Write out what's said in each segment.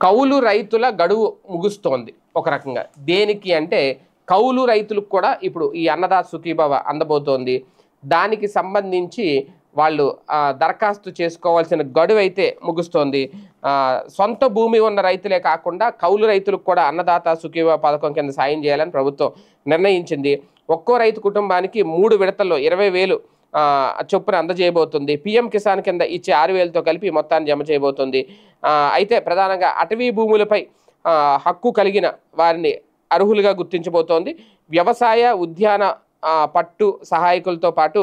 కౌలు రైతుల గడువు ముగుస్తోంది ఒక రకంగా. దేనికి అంటే కౌలు రైతులకు కూడా ఇప్పుడు ఈ అన్నదాత సుఖీభవ అందబోతోంది. దానికి సంబంధించి వాళ్ళు దరఖాస్తు చేసుకోవాల్సిన గడువు అయితే ముగుస్తోంది. సొంత భూమి ఉన్న రైతులే కాకుండా కౌలు రైతులకు కూడా అన్నదాత సుఖీభవ పథకం కింద సాయం చేయాలని ప్రభుత్వం నిర్ణయించింది. ఒక్కో రైతు కుటుంబానికి 3 విడతల్లో 20,000 చొప్పున అందజేయబోతుంది. పీఎం కిసాన్ కింద ఇచ్చే 6,000తో కలిపి మొత్తాన్ని జమ చేయబోతుంది. అయితే ప్రధానంగా అటవీ భూములపై హక్కు కలిగిన వారిని అర్హులుగా గుర్తించబోతోంది. వ్యవసాయ ఉద్యాన పట్టు సహాయకులతో పాటు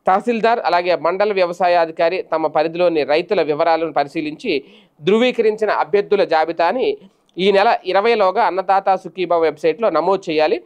తహసీల్దార్ అలాగే మండల వ్యవసాయ అధికారి తమ పరిధిలోని రైతుల వివరాలను పరిశీలించి ధృవీకరించిన అభ్యర్థుల జాబితాని ఈ నెల 20లోగా అన్నదాత సుఖీభవ వెబ్సైట్లో నమోదు చేయాలి.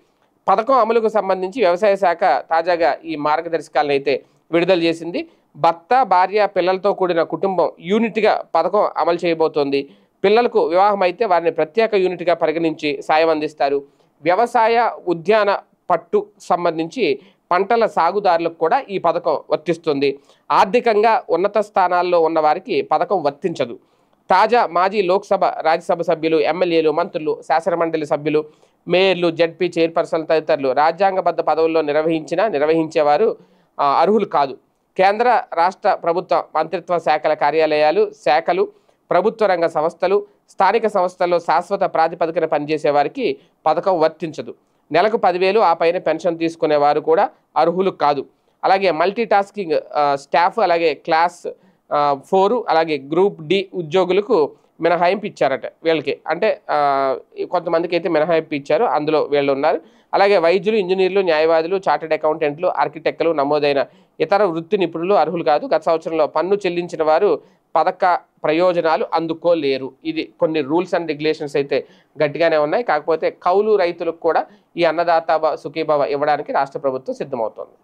పథకం అమలుకు సంబంధించి వ్యవసాయ శాఖ తాజాగా ఈ మార్గదర్శకాలను అయితే విడుదల చేసింది. భర్త, భార్య, పిల్లలతో కూడిన కుటుంబం యూనిట్గా పథకం అమలు చేయబోతోంది. పిల్లలకు వివాహం అయితే వారిని ప్రత్యేక యూనిట్గా పరిగణించి సాయం అందిస్తారు. వ్యవసాయ ఉద్యాన పట్టు సంబంధించి పంటల సాగుదారులకు కూడా ఈ పథకం వర్తిస్తుంది. ఆర్థికంగా ఉన్నత స్థానాల్లో ఉన్న వారికి పథకం వర్తించదు. తాజా మాజీ లోక్సభ, రాజ్యసభ సభ్యులు, ఎమ్మెల్యేలు, మంత్రులు, శాసనమండలి సభ్యులు, మేయర్లు, జడ్పీ చైర్పర్సన్ తదితరులు రాజ్యాంగబద్ధ పదవుల్లో నిర్వహించేవారు అర్హులు కాదు. కేంద్ర రాష్ట్ర ప్రభుత్వ మంత్రిత్వ శాఖల కార్యాలయాలు, శాఖలు, ప్రభుత్వ రంగ సంస్థలు, స్థానిక సంస్థల్లో శాశ్వత ప్రాతిపదికన పనిచేసే వారికి పథకం వర్తించదు. నెలకు 10,000 ఆ పైన పెన్షన్ తీసుకునేవారు కూడా అర్హులు కాదు. అలాగే మల్టీ టాస్కింగ్ స్టాఫ్, అలాగే క్లాస్ 4 అలాగే గ్రూప్ డి ఉద్యోగులకు మినహాయింపు ఇచ్చారట. వీళ్ళకి అంటే కొంతమందికి అయితే మినహాయింపు ఇచ్చారు, అందులో వీళ్ళు ఉన్నారు. అలాగే వైద్యులు, ఇంజనీర్లు, న్యాయవాదులు, చార్టెడ్ అకౌంటెంట్లు, ఆర్కిటెక్టులు, నమోదైన ఇతర వృత్తి నిపుణులు అర్హులు కాదు. గత సంవత్సరంలో పన్ను చెల్లించిన వారు పథక ప్రయోజనాలు అందుకోలేరు. ఇది కొన్ని రూల్స్ అండ్ రెగ్యులేషన్స్ అయితే గట్టిగానే ఉన్నాయి. కాకపోతే కౌలు రైతులకు కూడా ఈ అన్నదాత సుఖీభవ ఇవ్వడానికి రాష్ట్ర ప్రభుత్వం సిద్ధమవుతోంది.